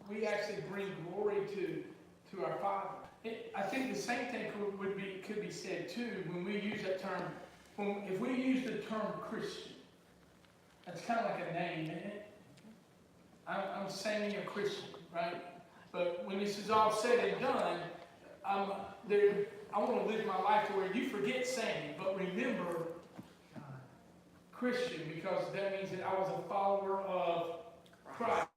we actually bring glory to our Father. I think the same thing could be said too when we use that term. If we use the term Christian, that's kind of like a name, isn't it? I'm saying you're a Christian, right? But when this is all said and done, I want to live my life to where you forget saying it, but remember Christian, because that means that I was a follower of Christ.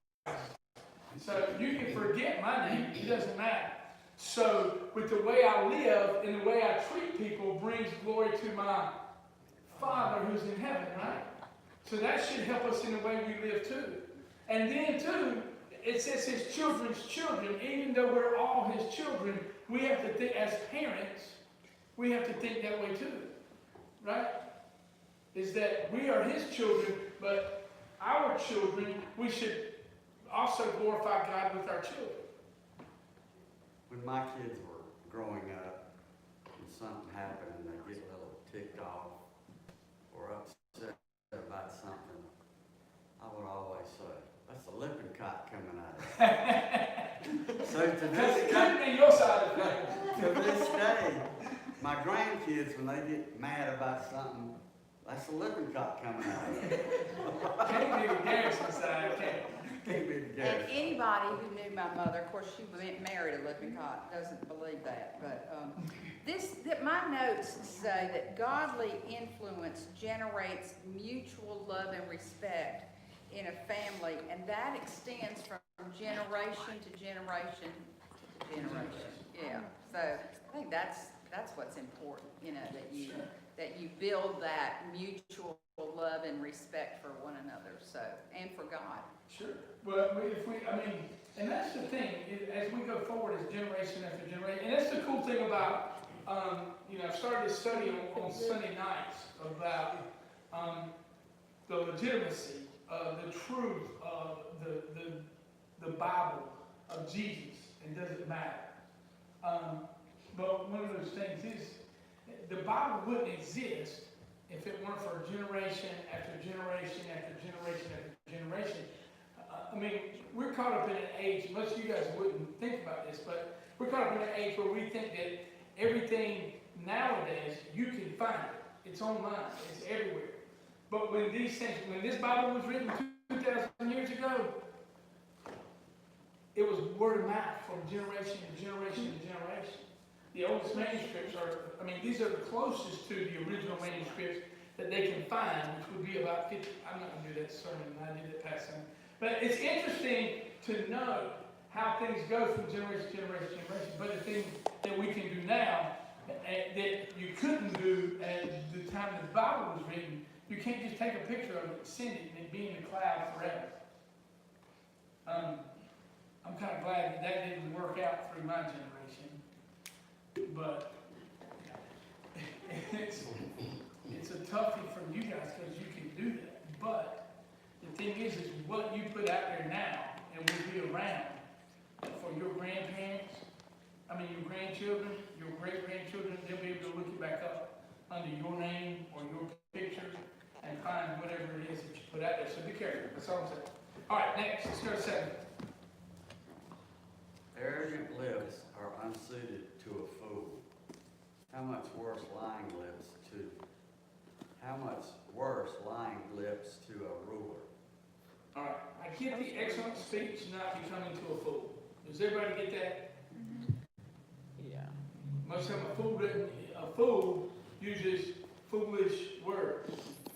So you can forget my name, it doesn't matter. So with the way I live and the way I treat people brings glory to my Father who's in heaven, right? So that should help us in the way we live too. And then too, it says his children's children. Even though we're all his children, we have to think, as parents, we have to think that way too, right? Is that we are his children, but our children, we should also glorify God with our children. When my kids were growing up and something happened and they get a little ticked off or upset about something, I would always say, that's a lippincott coming out of it. So to this day, your side of it. To this day, my grandkids, when they get mad about something, that's a lippincott coming out of it. Can't be the Garrison side, Can't be the Garrison. And anybody who knew my mother, of course, she married a lippincott, doesn't believe that. But my notes say that godly influence generates mutual love and respect in a family, and that extends from generation to generation to generation. Yeah. So I think that's what's important, that you build that mutual love and respect for one another, and for God. Sure. Well, and that's the thing, as we go forward as generation after generation, and that's the cool thing about, I started this study on Sunday nights about the legitimacy, the truth of the Bible, of Jesus, and does it matter? But one of those things is, the Bible wouldn't exist if it weren't for generation after generation after generation after generation. We're caught up in an age, most of you guys wouldn't think about this, but we're caught up in an age where we think that everything nowadays, you can find it. It's online, it's everywhere. But when this Bible was written 2,000 years ago, it was word of mouth from generation to generation to generation. The oldest manuscripts these are the closest to the original manuscripts that they can find, which would be about 50. I'm not going to do that sermon, I did it past sermon. But it's interesting to know how things go from generation to generation to generation. But the thing that we can do now that you couldn't do at the time the Bible was written, you can't just take a picture of it, send it, and it be in the cloud forever. I'm kind of glad that didn't work out through my generation. But it's a toughie for you guys because you can do that. But the thing is what you put out there now and will be around for your grandparents, your grandchildren, your great-grandchildren, they'll be able to look it back up under your name or your picture and find whatever it is that you put out there. So be careful. That's all I'm saying. All right, next. Let's go to 7. Arrogant lips are unsuited to a fool. How much worse lying lips to a ruler? All right. I get the excellent speech not becoming to a fool. Does everybody get that? Yeah. Most of them, a fool uses foolish words,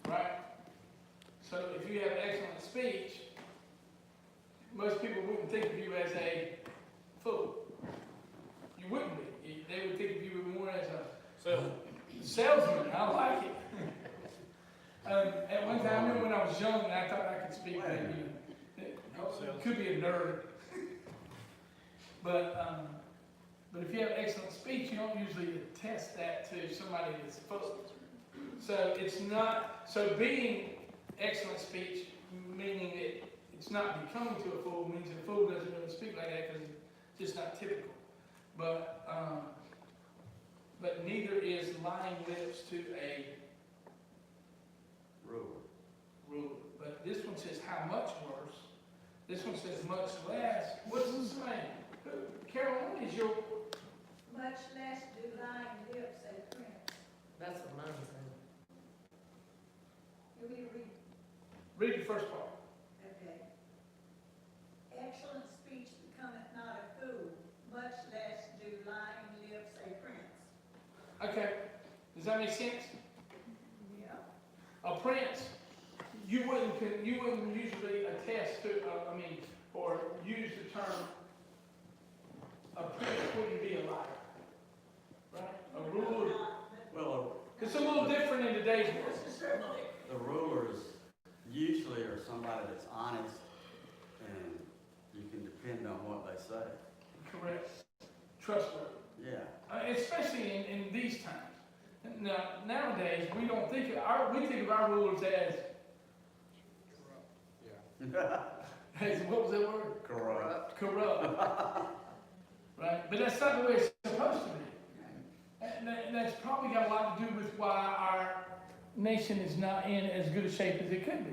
right? So if you have excellent speech, most people wouldn't think of you as a fool. You wouldn't be. They would think of you more as a salesman. I like it. At one time, I remember when I was young, and I thought I could speak. Could be a nerd. But if you have excellent speech, you don't usually attest that to somebody that's full. So it's not. So being excellent speech, meaning that it's not becoming to a fool, means a fool doesn't really speak like that because it's just not typical. But neither is lying lips to a ruler. But this one says how much worse This one says much less. What's the same? Carol, what is your, Much less do lying lips a prince. That's what mine said. You will read, read the first part. okay. Excellent speech becometh not a fool, much less do lying lips a prince. Okay, does that make sense? Yeah. A prince, you wouldn't usually attest to, or use the term, a prince wouldn't be a liar, right? A ruler, Well, it's a little different in today's world. the rulers usually are somebody that's honest and you can depend on what they say. Correct. Trustworthy. Yeah. Especially in these times. Now, nowadays, we don't think of our rulers as, what was that word? Corrupt. Corrupt. Right? But that's not the way it's supposed to be. And that's probably got a lot to do with why our nation is not in as good a shape as it could be.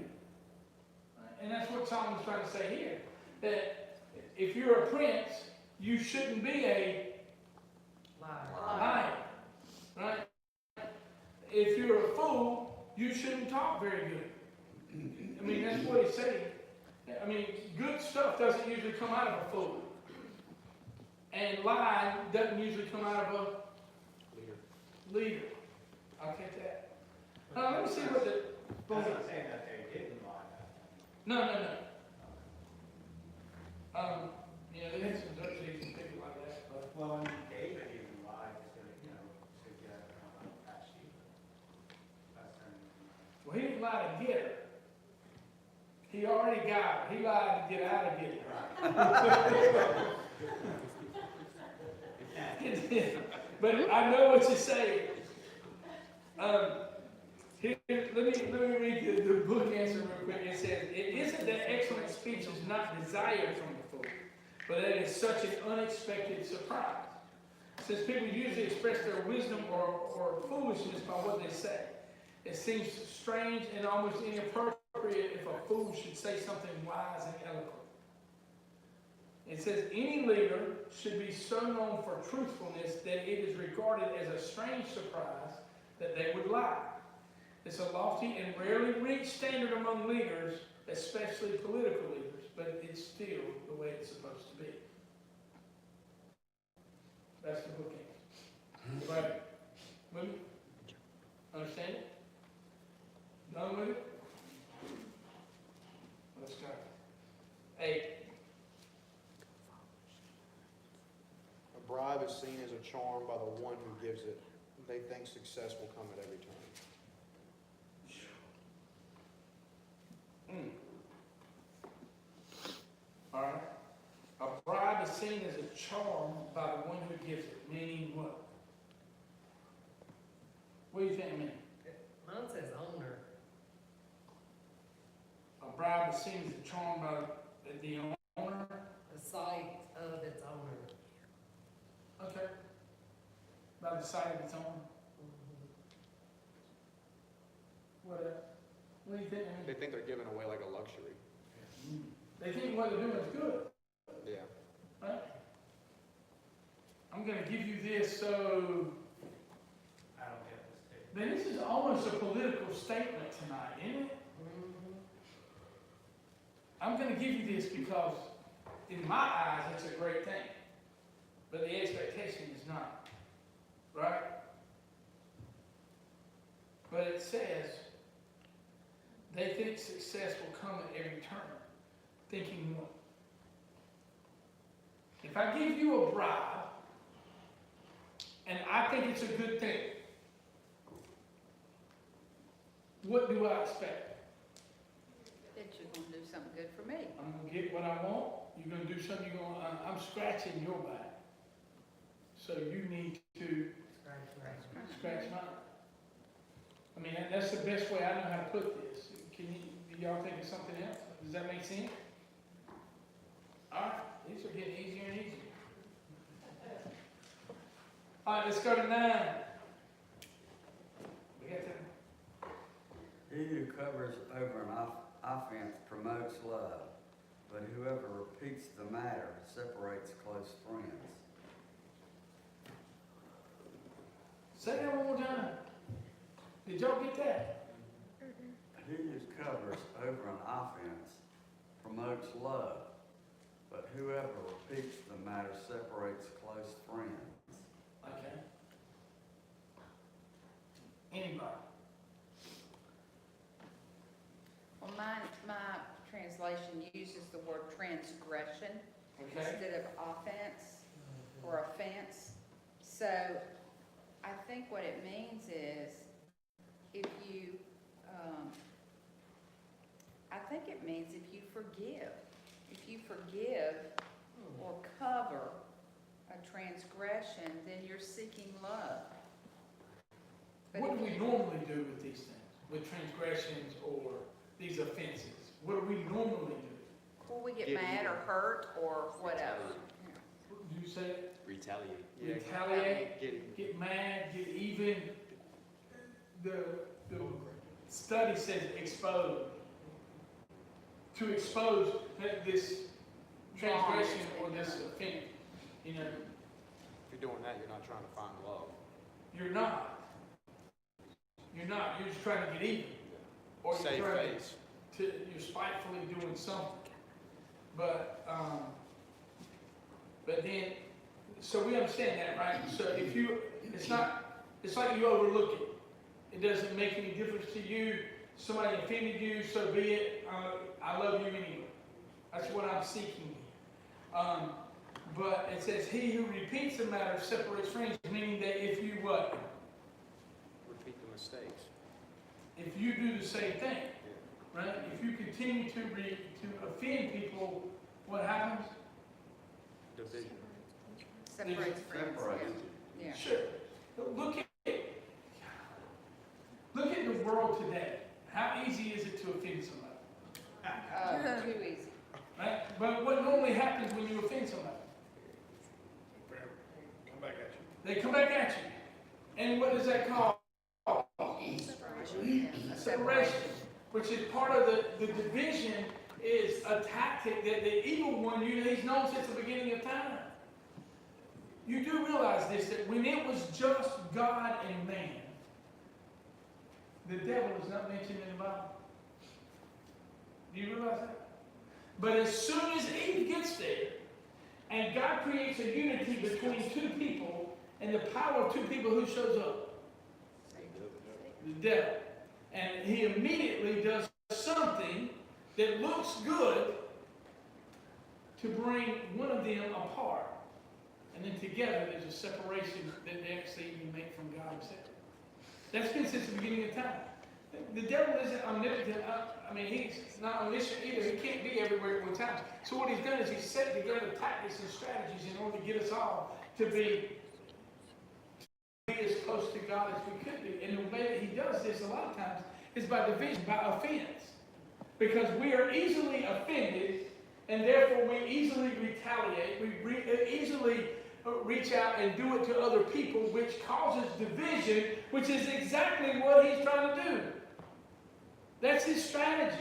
And that's what Solomon's trying to say here. That if you're a prince, you shouldn't be a liar. Right? If you're a fool, you shouldn't talk very good. I mean, that's what he's saying. I mean, good stuff doesn't usually come out of a fool. And lying doesn't usually come out of a leader. I'll catch that. Let me see what the... I'm not saying that they didn't lie. No. They had some Xerxes and people like that, but... Well, I mean, David even lied to get Bathsheba. Well, he didn't lie to get her. He already got her. He lied to get out of getting her. But I know what you're saying. Here, let me read the book answer real quick. It says, it isn't that excellent speech is not desired from the fool, but that it is such an unexpected surprise. Since people usually express their wisdom or foolishness by what they say, it seems strange and almost inappropriate if a fool should say something wise and eloquent. It says, any leader should be so known for truthfulness that it is regarded as a strange surprise that they would lie. It's a lofty and rarely reached standard among leaders, especially political leaders, but it's still the way it's supposed to be. That's the book answer. Right? With me? Understand it? Done with it? Let's go. 8. A bribe is seen as a charm by the one who gives it. They think success will come at every turn. All right. A bribe is seen as a charm by the one who gives it. Meaning what? What do you think it means? Mine says owner. A bribe is seen as a charm by the owner. The sight of its owner. Okay. By the sight of its owner. What else? What do you think it They means? think they're giving away like a luxury. They think what they're doing is good. Yeah. Right? I'm going to give you this, so I don't get this too. then this is almost a political statement tonight, isn't it? I'm going to give you this because in my eyes it's a great thing, but the expectation is not, right? But it says they think success will come at every turn. Thinking what? If I give you a bribe and I think it's a good thing, what do I expect? That you're gonna do something good for me. I'm gonna get what I want. You're gonna do something. I'm scratching your back, so you need to scratch mine. I mean, that's the best way I know how to put this. Do y'all think of something else? Does that make sense? All right, these are getting easier and easier. All right, let's go to 9. We got that. He who covers over an offense promotes love, but whoever repeats the matter separates close friends. Say that one more time. Did y'all get that? He who covers over an offense promotes love, but whoever repeats the matter separates close friends. Okay. Anybody? Well, my translation uses the word transgression Okay. instead of offense or offense. So I think what it means is if you, I think it means if you forgive. If you forgive or cover a transgression, then you're seeking love. But What if do we you- normally do with these things? With transgressions or these offenses? What do we normally do? Well, we get Get mad even. or hurt or whatever. Do you say it? Retaliate. Yeah, Retaliate, get get mad, get even. The study says expose. To expose this transgression or this offense. You know, If you're doing that, you're not trying to find love. you're not. You're not. You're just trying to get even. Or you're Save trying face. you're spitefully doing something. But then, so we understand that, right? So if you, it's like you overlook it. It doesn't make any difference to you. Somebody offended you, so be it. I love you anyway. That's what I'm seeking. But it says, he who repeats the matter separates friends, meaning that if you what? Repeat the mistakes. If you do the same thing, right? If you continue to offend people, what happens? Division. Separates friends. Separates. Yeah. Sure. But look at the world today. How easy is it to offend somebody? Too easy. Right? But what normally happens when you offend somebody? Come back at you. They come back at you. And what does that call? Yeah, a Separation. Which is part of the division, is a tactic that the evil one, he's known since the beginning of time. You do realize this, that when it was just God and man, the devil is not mentioned in the Bible. Do you realize that? But as soon as Eve gets there, and God creates a unity between two people, and the power of two people, who shows up? The devil. And he immediately does something that looks good to bring one of them apart. And then together there's a separation that they actually even make from God himself. That's been since the beginning of time. The devil isn't omnipotent. He's not omniscient either. He can't be everywhere at one time. So what he's done is he's set together tactics and strategies in order to get us all to be as close to God as we could be. And the way that he does this a lot of times is by division, by offense. Because we are easily offended, and therefore we easily retaliate. We easily reach out and do it to other people, which causes division, which is exactly what he's trying to do. That's his strategy.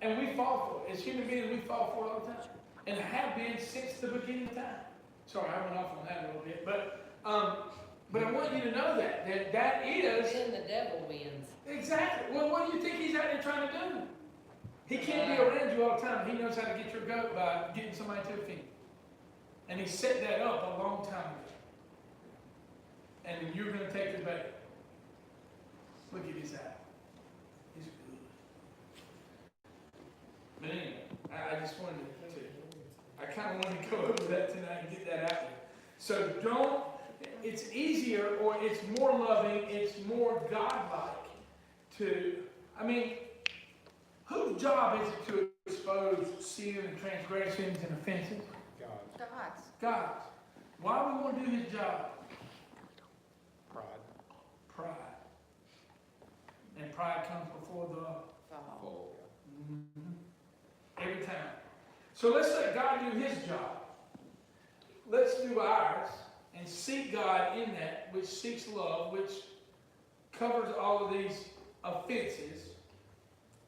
And we fall for it. As human beings, we fall for it all the time. And have been since the beginning of time. Sorry, I went off on that a little bit. But I want you to know that is... Then the devil wins. Exactly. Well, what do you think he's out there trying to do? He can't be around you all the time. He knows how to get your goat by getting somebody to offend. And he set that up a long time ago. And you're going to take the bait. Look at his eye. He's good. But anyway, I just wanted to, I kind of wanted to go over that tonight and get that out there. So it's easier, or it's more loving, it's more godlike to, whose job is it to expose sin and transgressions and offenses? God's. God's. Why do we want to do his job? Pride. Pride. And pride comes before the Fall. every time. So let's let God do his job. Let's do ours and seek God in that, which seeks love, which covers all of these offenses.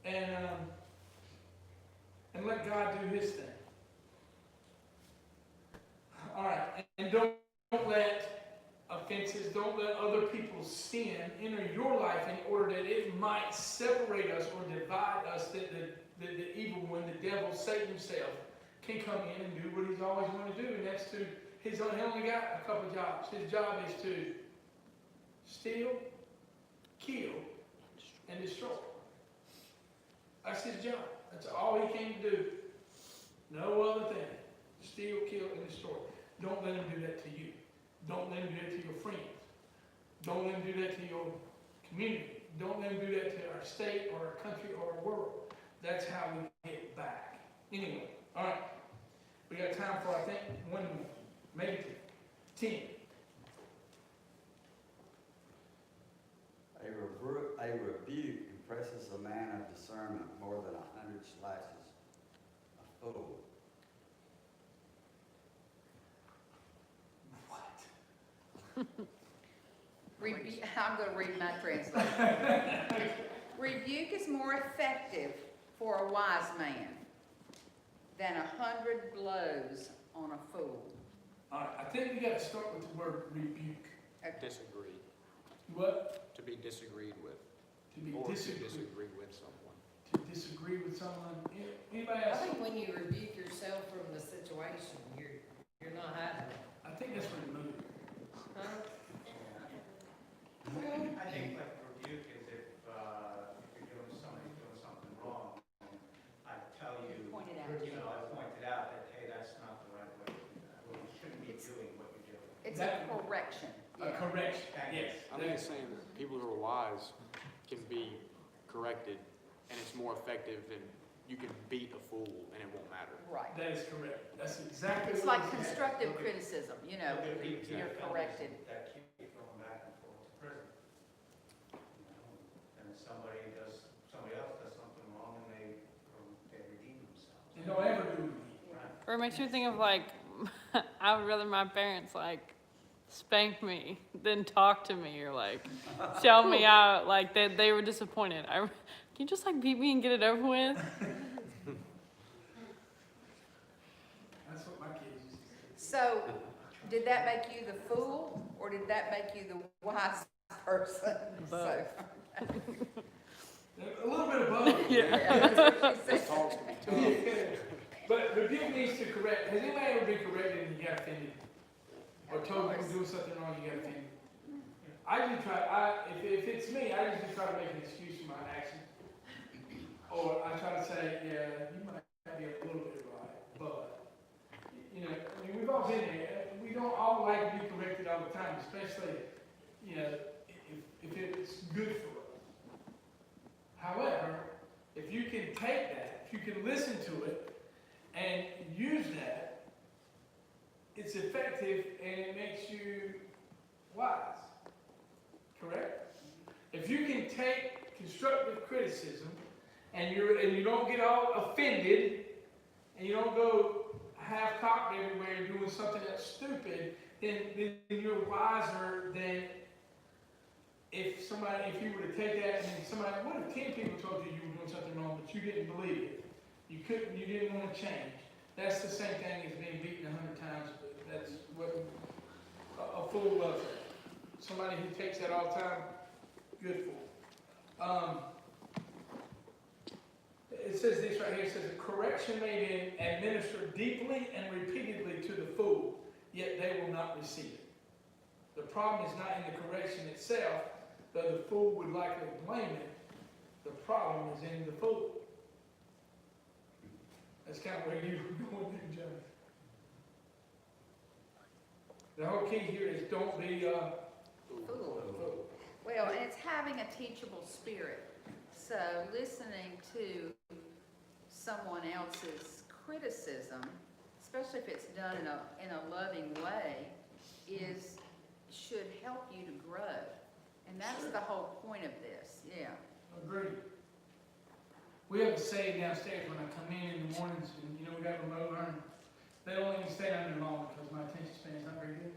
and let God do His thing. All right, and don't let offenses, don't let other people's sin enter your life in order that it might separate us or divide us, that the evil one, the devil, Satan himself, can come in and do what he's always wanted to do, and that's to, he only got a couple jobs. His job is to steal, kill, and destroy. That's his job. That's all he came to do. No other thing. Steal, kill, and destroy. Don't let him do that to you. Don't let him do that to your friends. Don't let him do that to your community. Don't let him do that to our state or our country or our world. That's how we get back. Anyway, all right. We got time for, I think, one more. Maybe two. 10. A rebuke impresses a man of discernment more than 100 slashes a fool. What? I'm going to read my translation. Rebuke is more effective for a wise man than 100 blows on a fool. All right, I think we got to start with the word rebuke. Disagree. What? To be disagreed with. To be Or to disagree. disagree with someone. To disagree with someone. Anybody I else? think when you rebuke yourself from the situation, you're not hiding it. I think that's what it moved. Huh? I think like rebuke is if you're doing somebody's doing something wrong, and I tell you, Point it out. I pointed out that, hey, that's not the right way, well, you shouldn't be doing what you're doing. It's a correction. A correction, yes. I think it's saying that people who are wise can be corrected, and it's more effective than you can beat a fool and it won't matter. Right. That is correct. That's exactly It's what like it said. constructive criticism, you know, Look at the you're offenders corrected. That keep going back and forth to prison. You know, and somebody else does something wrong and they redeem themselves. And don't ever do it again. Right. Or it makes me think of like, I would rather my parents like spank me than talk to me or like tell me out like they were disappointed. Can you just like beat me and get it over with? That's what my kids used to say. So, did that make you the fool, or did that make you the wise person? So, A little bit of both. yeah, that's what she This said. talks can be tough. But rebuke needs to correct. Has anybody ever been corrected and you got offended? Or told you you're doing something wrong, you got offended? I usually try, if it's me, I usually try to make an excuse for my actions. Or I try to say, yeah, you might be a little bit right, but, you know, I mean, we've all been there. We don't all like to be corrected all the time, especially, you know, if it's good for us. However, if you can take that, if you can listen to it, and use that, it's effective and it makes you wise. Correct? If you can take constructive criticism and you don't get all offended and you don't go half-cocked everywhere and doing something that's stupid, then you're wiser than if you were to take that and what if 10 people told you were doing something wrong but you didn't believe it? You didn't want to change. That's the same thing as being beaten 100 times. But that's what a fool loves. Somebody who takes that all the time, good fool. It says this right here. It says, correction may be administered deeply and repeatedly to the fool, yet they will not receive it. The problem is not in the correction itself, though the fool would likely blame it. The problem is in the fool. That's kind of where you were going there, Joe. The whole key here is don't be Fool. Well, and it's having a teachable spirit. So listening to someone else's criticism, especially if it's done in a loving way, should help you to grow. And that's the whole point of this, yeah. Agreed. We have a saying downstairs when I come in the mornings, and we got remote learning. They don't let me stay down there long because my attention span is not very good.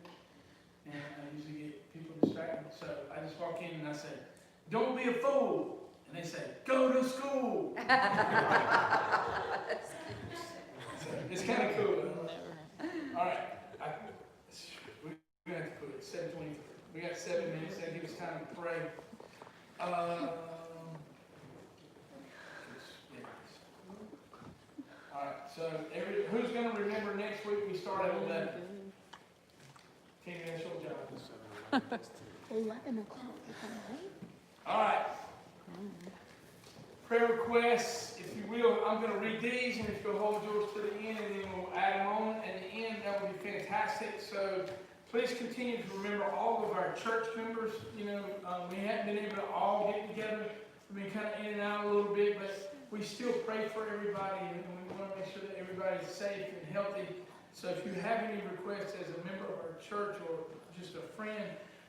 And I usually get people distracted. So I just walk in and I say, don't be a fool. And and they say, "Go to school." It's kind of cool. Never. All right, we're gonna have to put it 7:23. We got 7 minutes. That gives us time to pray. All right. So who's gonna remember next week? We start at 11. Tina, that's your job. 11 o'clock. All right. Prayer requests, if you will, I'm going to read these, and if you'll hold yours to the end, and then we'll add them on at the end, that would be fantastic. So please continue to remember all of our church members. You know, we haven't been able to all get together. We've been kind of in and out a little bit, but we still pray for everybody, and we want to make sure that everybody's safe and healthy. So if you have any requests as a member of our church or just a friend,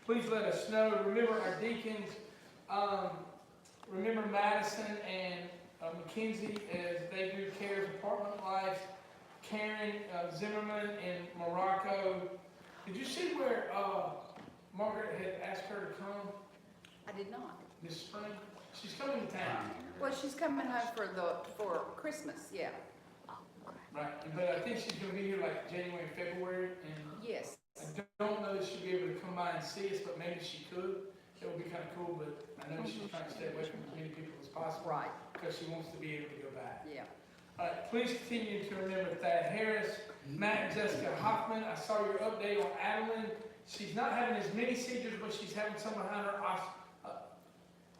please let us know. Remember our deacons. Remember Madison and Mackenzie as they do CARES Apartment Life. Karen Zimmerman in Morocco. Did you see where Margaret had asked her to come I did not. this spring? She's coming to town. Well, she's coming home for Christmas, yeah. Right, but I think she's going to be here like January and February. And Yes. I don't know that she'll be able to come by and see us, but maybe she could. That would be kind of cool, but I know she's trying to stay away from as many people as possible. Right, Because she wants to be able to go back. yeah. All right, please continue to remember Thad Harris, Matt and Jessica Hoffman. I saw your update on Adeline. She's not having as many seizures, but she's having some behind her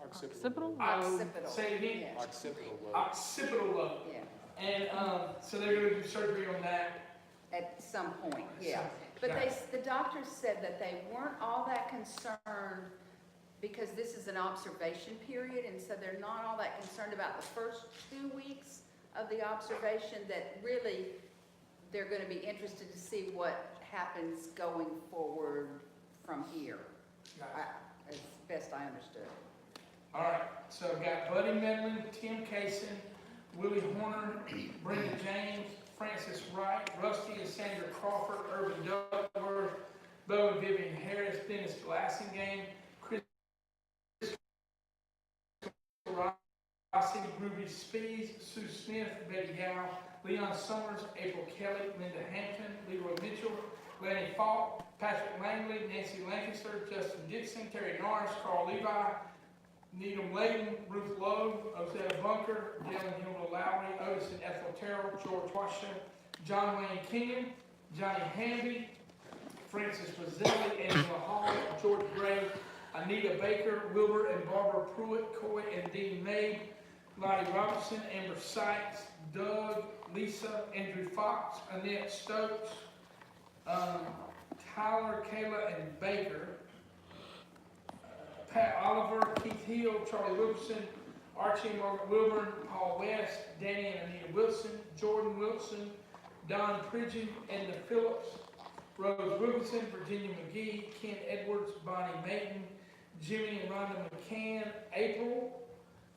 Occipital? Occipital. say it again. Yeah. Occipital lobe. Occipital lobe. Yeah, And so they're going to do surgery on that. at some point, yeah. So, But got the doctors said that they weren't all that concerned because this is an observation period, and so they're not all that concerned about the first 2 weeks of the observation, that really they're going to be interested to see what happens going forward from here, as best I understood. All right, so I've got Buddy Medlin, Tim Kaysen, Willie Horner, Brenda James, Francis Wright, Rusty and Sandra Crawford, Irvin Duckworth, Bo and Vivian Harris, Dennis Glassingame, Chris Rossi, Ruby Spees, Sue Smith, Betty Gow, Leon Summers, April Kelly, Linda Hampton, Leroy Mitchell, Lanny Falk, Patrick Langley, Nancy Lancaster, Justin Dixon, Terry Norris, Carl Levi, Needham Layton, Ruth Lowe, Osetta Bunker, Dylan Hilda Lowry, Otis and Ethel Terrell, George Washington, John Wayne Kenyon, Johnny Hamby, Francis Roselli, Angela Hall, George Gray, Anita Baker, Wilbur and Barbara Pruitt, Coy and Dean May, Lottie Robertson, Amber Sykes, Doug, Lisa, Andrew Fox, Annette Stokes, Tyler, Kayla, and Baker, Pat Oliver, Keith Hill, Charlie Wilkerson, Archie and Margaret Wilburn, Paul West, Danny and Anita Wilson, Jordan Wilson, Don Pridgeon, and the Phillips, Rose Wilkinson, Virginia McGee, Ken Edwards, Bonnie Mayton, Jimmy and Rhonda McCann, April,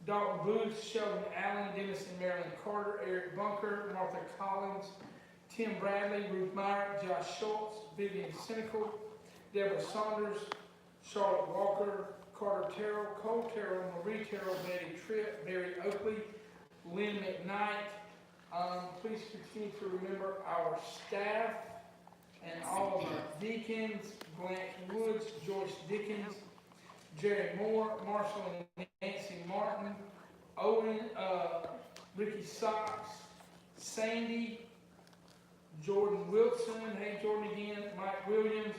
Dalton Booth, Sheldon Allen, Dennis and Marilyn Carter, Eric Bunker, Martha Collins, Tim Bradley, Ruth Meyer, Josh Schultz, Vivian Cynical, Deborah Saunders, Charlotte Walker, Carter Terrell, Cole Terrell, Marie Terrell, Betty Tripp, Barry Oakley, Lynn McKnight. Please continue to remember our staff and all of our deacons, Blanche Woods, Joyce Dickens, Jerry Moore, Marshall and Nancy Martin, Owen, Ricky Sox, Sandy, Jordan Wilson, hey Jordan again, Mike Williams,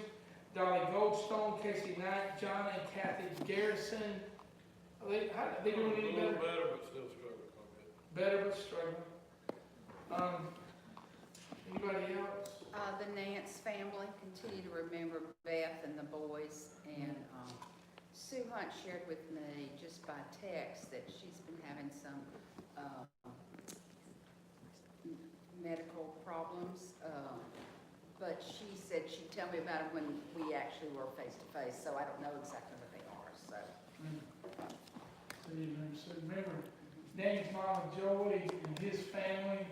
Dolly Goldstone, Casey Knight, John and Kathy Garrison. Are they doing any better? A little better, but still struggling a bit. Better but struggling. Anybody else? The Nance family, continue to remember Beth and the boys, and Sue Hunt shared with me just by text that she's been having some medical problems, but she said she'd tell me about them when we actually were face to face, so I don't know exactly what they are, so. So remember, Danny's mom, Joey, and his family.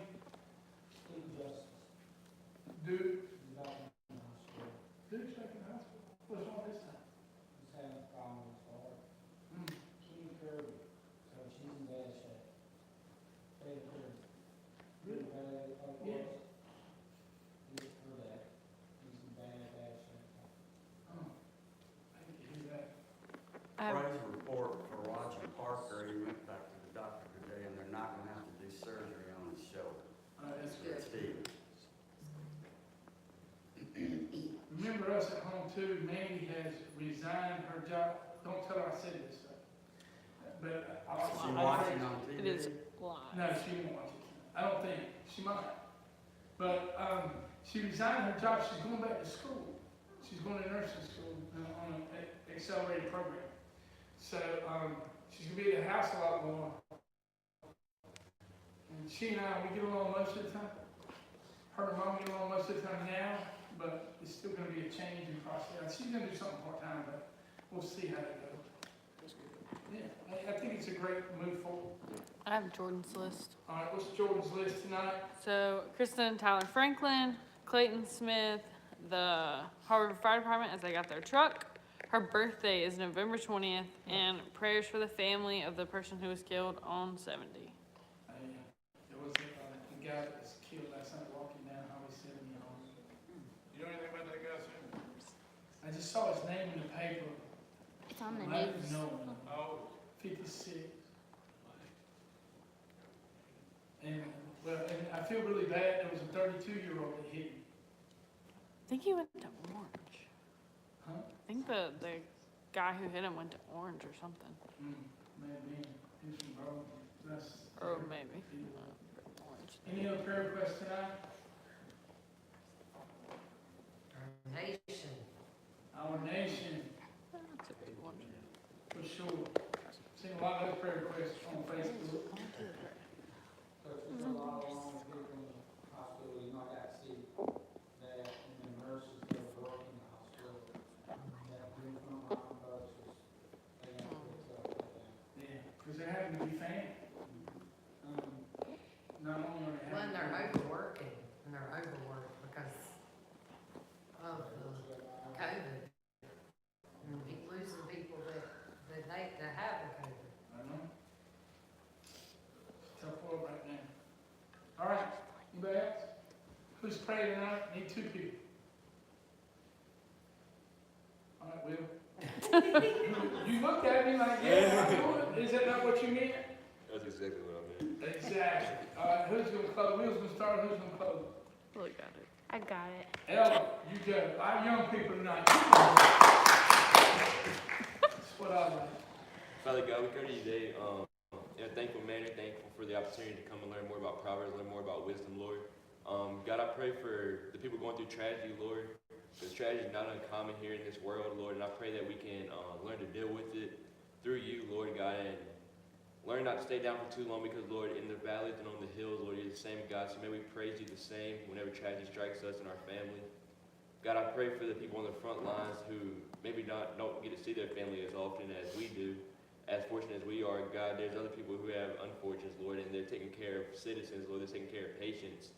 Duke. Duke's back in the hospital. What's wrong this time? He's having a problem with his heart. Mm. Chemotherapy. So too, Mandy has resigned her job. Don't tell her I said this, but Is she watching on TV? It is live. no, she won't watch it. I don't think, she might. But, she resigned her job, she's going back to school. She's going to nursing school on an accelerated program. So, she's gonna be at the house a lot more. And she and I, we get along most of the time. Her and mom get along most of the time now, but it's still gonna be a change in process. She's gonna do something part-time, but we'll see how it goes. Yeah, I think it's a great move forward. I have Jordan's list. All right, what's Jordan's list tonight? So Kristen Tyler Franklin, Clayton Smith, the Harvard Fire Department as they got their truck. Her birthday is November 20th, and prayers for the family of the person who was killed on 70. There was a guy that was killed last night walking down Highway 70 home. You know anything about that guy, Sam? I just saw his name in the paper. It's on the I didn't news. know him. Oh, 56. And, well, and I feel really bad. There was a 32-year-old that hit him. I think he went to Orange. Huh? I think the guy who hit him went to Orange or something. Maybe. He's from Burlington. That's. Or maybe. Orange. Any other prayer requests tonight? Our nation. Our nation, That's a big one. for sure. Seen a lot of those prayer requests on Facebook. Coach, there's a lot of wrong people in the hospital, you might not see that, and the nurses that work in the hospital, that do front line nurses, they have to fix up with that. Yeah, because they happen to be family. Not only are they When they're having. overworking, and they're overworked because of the COVID. And losing people that have the COVID. I know. It's a tough world right now. All right, anybody else? Who's praying tonight? Need two people. All right, Will. You looked at me like, yeah, I'm doing it. Is that not what you meant? That's exactly what I meant. Exactly. All right, who's gonna close? Will's gonna start, who's gonna close? Really got it. I got it. Ella, you go. Our young people tonight. That's what I like. Father God, we come to you today in a thankful manner, thankful for the opportunity to come and learn more about Proverbs, learn more about wisdom, Lord. God, I pray for the people going through tragedy, Lord, because tragedy is not uncommon here in this world, Lord, and I pray that we can learn to deal with it through you, Lord God, and learn not to stay down for too long because, Lord, in the valleys and on the hills, Lord, you're the same God, so may we praise you the same whenever tragedy strikes us and our family. God, I pray for the people on the front lines who maybe don't get to see their family as often as we do, as fortunate as we are. God, there's other people who have unfortunates, Lord, and they're taking care of citizens, Lord, they're taking care of patients.